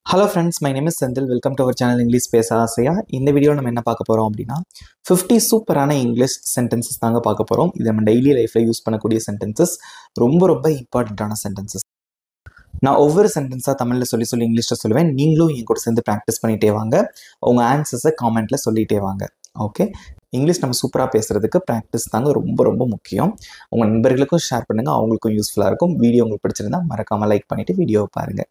Hello friends, my name is Sendil. Welcome to our channel English Space Asia. இந்த video நம்ம என்ன பார்க்க போறோம் அப்படின்னா 50 சூப்பரான இங்கிலீஷ் சென்டென்சஸ் தாங்க பார்க்க போறோம். இது நம்ம டெய்லி லைஃப்ல யூஸ் பண்ணக்கூடிய சென்டென்சஸ். ரொம்ப இம்பார்ட்டன்ட்டான சென்டென்சஸ். நான் ஒவ்வொரு சென்டென்ஸா தமிழ்ல சொல்லி இங்கிலீஷ்ல சொல்லுவேன். நீங்களும் என் கூட சேர்ந்து பிராக்டிஸ் பண்ணிட்டே வாங்க. உங்க ஆன்சர்ஸை காமெண்ட்ல சொல்லிட்டே வாங்க. ஓகே? இங்கிலீஷ் நம்ம சூப்பராக பேசுறதுக்கு ப்ராக்டிஸ் தாங்க ரொம்ப முக்கியம். உங்கள் நண்பர்களுக்கும் ஷேர் பண்ணுங்க, அவங்களுக்கும் யூஸ்ஃபுல்லாக இருக்கும். வீடியோ உங்களுக்கு பிடிச்சிருந்தா மறக்காம லைக் பண்ணிட்டு வீடியோவை பாருங்க.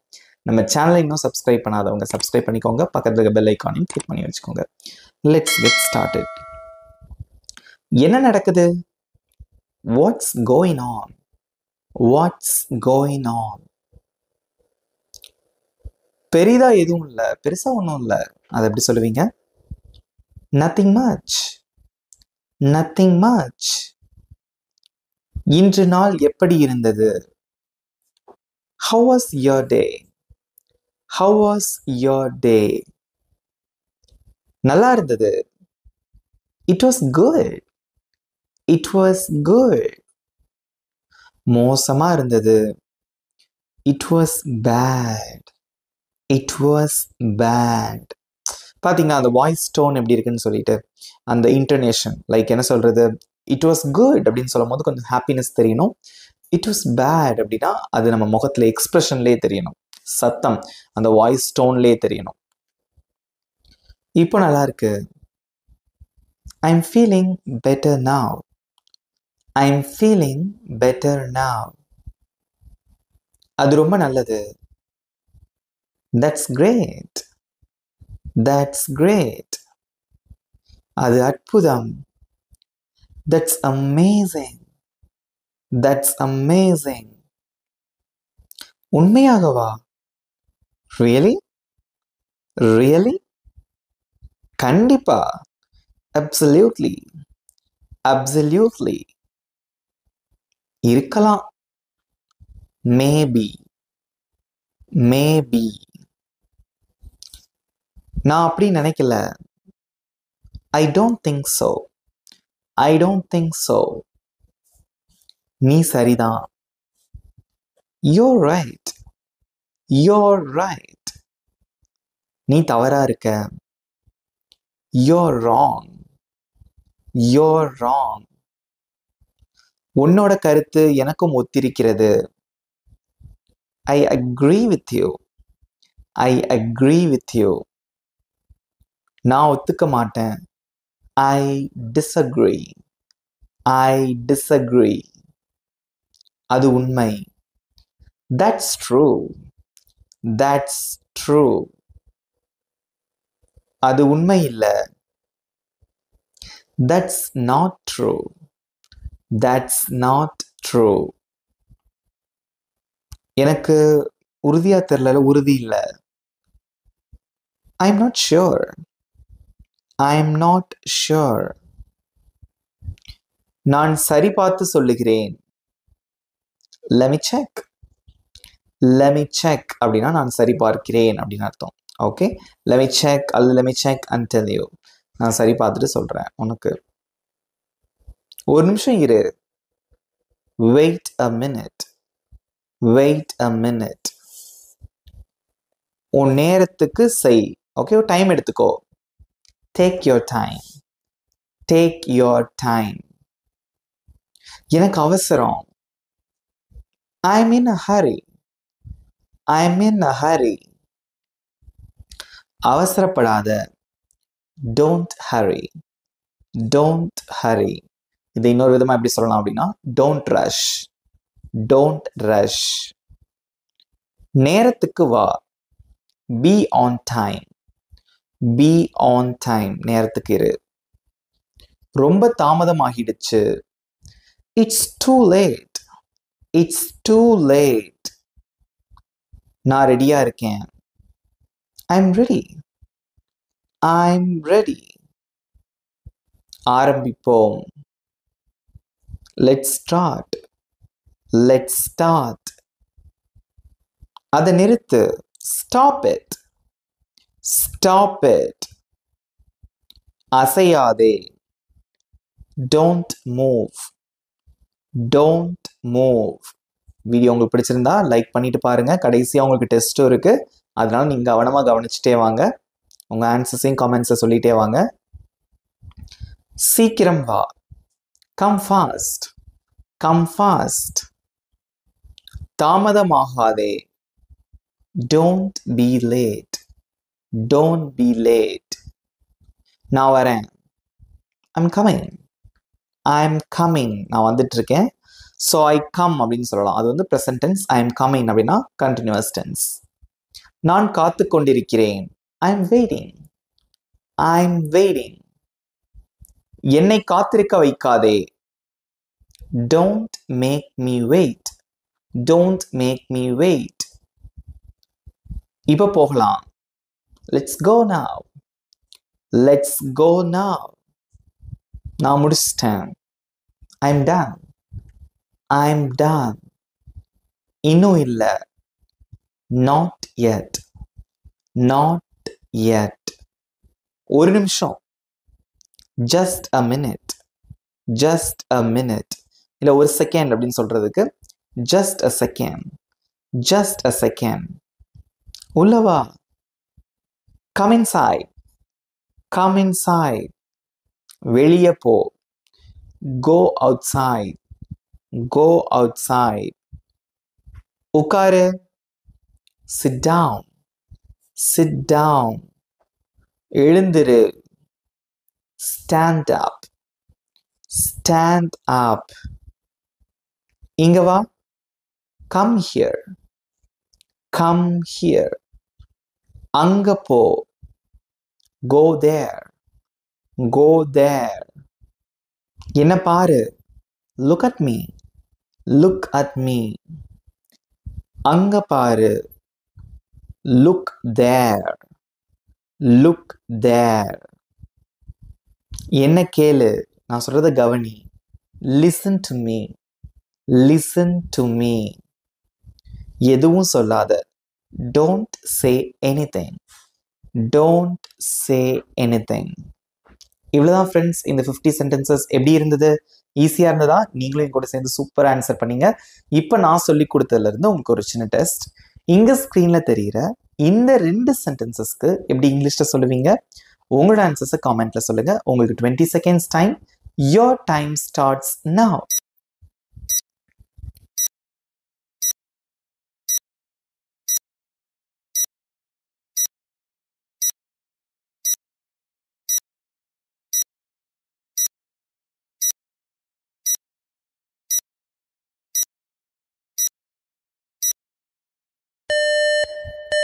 நம்ம சேனலை இன்னும் சப்ஸ்கிரைப் பண்ணாதவங்க சப்ஸ்கிரைப் பண்ணிக்கோங்க, பக்கத்துல பெல் ஐக்கானையும் கிளிக் பண்ணி வச்சுக்கோங்க. Let's get started. என்ன நடக்குது? What's going on? What's going on? பெரிதா எதுவும் இல்லை, பெருசா ஒன்றும் இல்லை. அதை எப்படி சொல்லுவீங்க? Nothing much. Nothing much. இன்று நாள் எப்படி இருந்தது? How was your day? How was your day? நல்லா இருந்தது. It was good. It was good. மோசமா இருந்தது. It was bad. It was bad. பாத்தீங்களா அந்த வாய்ஸ் டோன் எப்படி இருக்குன்னு சொல்லிட்டு, அந்த இன்டர்னேஷன், லைக் என்ன சொல்றது, இட் வாஸ் குட் அப்படின்னு சொல்லும் போது கொஞ்சம் ஹாப்பினஸ் தெரியணும். இட் வாஸ் பேட் அப்படின்னா அது நம்ம முகத்துல எக்ஸ்பிரஷன்லேயே தெரியணும், சத்தம் அந்த வாய்ஸ் டோன்லேயே தெரியணும். இப்போ நல்லா இருக்கு. I am feeling better now. I am feeling better now. அது ரொம்ப நல்லது. That's great. That's great. அது அற்புதம். That's amazing. That's amazing. உண்மையாகவா? ரியலி? ரியலி? கண்டிப்பா. அப்சல்யூட்லி. அப்சல்யூட்லி. இருக்கலாம். மேபி. மேபி. நான் அப்படி நினைக்கல. I don't think so. I don't think so. நீ சரிதான். You're right. You're right. நீ தவறா இருக்க. You're wrong. You're wrong. உன்னோட கருத்து எனக்கும் ஒத்திருக்கிறது. I agree with you. I agree with you. நான் ஒத்துக்க மாட்டேன். I disagree. I disagree. அது உண்மை. That's true. That's true. அது உண்மை இல்ல. That's not true. That's not true. எனக்கு உறுதியா தெரியல, உறுதி இல்ல. I'm not sure. I'm not sure. நான் சரி பார்த்து சொல்லுகிறேன். Let me check. Let me check அப்படின்னா நான் சரி பார்க்கிறேன் அப்படின்னு அர்த்தம். ஓகே, let me check அல்லது let me check and tell you. நான் சரி பார்த்துட்டு சொல்றேன் உனக்கு. ஒரு நிமிஷம் இரு. Wait a minute. Wait a minute. உன் நேரத்துக்கு செய். ஓகே, டைம் எடுத்துக்கோ. Take your time. Take your time. எனக்கு அவசரம். I'm in a hurry. I'm in a hurry. அவசரப்படாத. Don't hurry. Don't hurry. இதை இன்னொரு விதமா எப்படி சொல்லலாம் அப்படின்னா don't rush. Don't rush. நேரத்துக்கு வா. Be on time. Be on time. நேரத்துக்கு இரு. ரொம்ப தாமதமாகிடுச்சு. It's too late. It's too late. நான் ரெடியா இருக்கேன். I'm ready. I'm ready. ஆரம்பிப்போம். Let's start. Let's start. அதை நிறுத்து. Stop it. Stop it. அசையாதே. Don't move. Don't move. Video உங்களுக்கு பிடிச்சிருந்தா லைக் பண்ணிட்டு பாருங்க. கடைசியா உங்களுக்கு டெஸ்ட்டும் இருக்கு. அதனால நீங்கள் கவனமாக கவனிச்சுட்டே வாங்க. உங்கள் ஆன்சர்ஸையும் கமெண்ட்ஸை சொல்லிகிட்டே வாங்க. சீக்கிரம் வா. Come fast. Come fast. தாமதமாகாதே. Don't be late. Don't be late. நான் வரேன். I'm coming. I'm coming. நான் வந்துட்டு இருக்கேன். ஸோ ஐ கம் அப்படின்னு சொல்லலாம். அது வந்து present tense. I am coming அப்படின்னா கண்டினியூஸ் டென்ஸ். நான் காத்து கொண்டிருக்கிறேன். I am waiting. I am waiting. என்னை காத்திருக்க வைக்காதே. Don't make me wait. Don't make me wait. இப்போ போகலாம். Let's go now. Let's go now. நான் முடிச்சிட்டேன். I am done. I am done. இன்னும் இல்லை. Not yet. Not yet. ஒரு நிமிஷம். Just a minute. Just a minute. இல்லை ஒரு செகண்ட் அப்படின்னு சொல்றதுக்கு just a second. Just a second. உள்ளவா. Come inside. Come inside. வெளியே போ. Go outside. Go outside. உட்காரு. Sit down. Sit down. எழுந்திரு. Stand up. Stand up. இங்க வா. Come here. Come here. அங்க போ. Go there. Go there. என்ன பாரு. Look at me. Look at me. அங்க பாரு. Look there. Look there. என்ன கேளு. நான் சொல்றத கவனி. Listen to me. Listen to me. எதுவும் சொல்லாத. Don't say anything. Don't say anything. இவ்வளோதான் ஃப்ரெண்ட்ஸ். இந்த 50 சென்டென்சஸ் எப்படி இருந்தது? ஈஸியாக இருந்ததா? நீங்களும் என் கூட சேர்ந்து சூப்பராக ஆன்சர் பண்ணீங்க. இப்போ நான் சொல்லி கொடுத்ததுலேருந்து உங்களுக்கு ஒரு சின்ன டெஸ்ட். இங்கே ஸ்க்ரீனில் தெரிகிற இந்த 2 சென்டென்சஸ்க்கு எப்படி இங்கிலீஷில் சொல்லுவீங்க? உங்களோட ஆன்சர்ஸை காமெண்ட்டில் சொல்லுங்கள். உங்களுக்கு 20 seconds time. Your time starts now.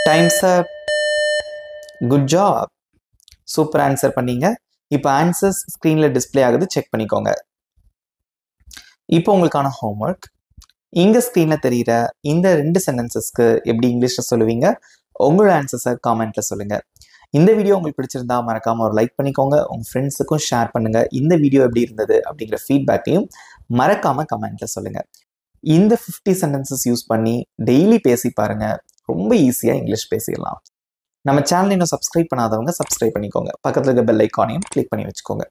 Time's up. Good job. Super answer பண்ணீங்க. இப்போ ஆன்சர்ஸ் ஸ்க்ரீனில் டிஸ்பிளே ஆகுது, செக் பண்ணிக்கோங்க. இப்போ உங்களுக்கான ஹோம்ஒர்க். இங்கே ஸ்க்ரீனில் தெரிகிற இந்த 2 சென்டென்சஸ்க்கு எப்படி இங்கிலீஷில் சொல்லுவீங்க? உங்களோட ஆன்சர்ஸை காமெண்ட்டில் சொல்லுங்கள். இந்த வீடியோ உங்களுக்கு பிடிச்சிருந்தா மறக்காமல் ஒரு லைக் பண்ணிக்கோங்க. உங்கள் ஃப்ரெண்ட்ஸுக்கும் ஷேர் பண்ணுங்கள். இந்த வீடியோ எப்படி இருந்தது அப்படிங்கிற ஃபீட்பேக்கையும் மறக்காமல் கமெண்ட்டில் சொல்லுங்கள். இந்த 50 சென்டென்சஸ் யூஸ் பண்ணி டெய்லி பேசி பாருங்கள். ரொம்ப ஈஸியாக இங்கிலீஷ் பேசிடலாம். நம்ம சேனல் இன்னும் சப்ஸ்கிரைப் பண்ணாதவங்க சப்ஸ்கிரைப் பண்ணிக்கோங்க. பக்கத்தில் இருக்க பெல் ஐக்கானையும் கிளிக் பண்ணி வச்சுக்கோங்க.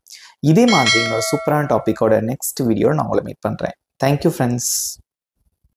இதே மாதிரி இன்னொரு சூப்பரான டாப்பிக்கோட நெக்ஸ்ட் வீடியோ நான் உங்களை மீட் பண்ணுறேன். Thank you friends.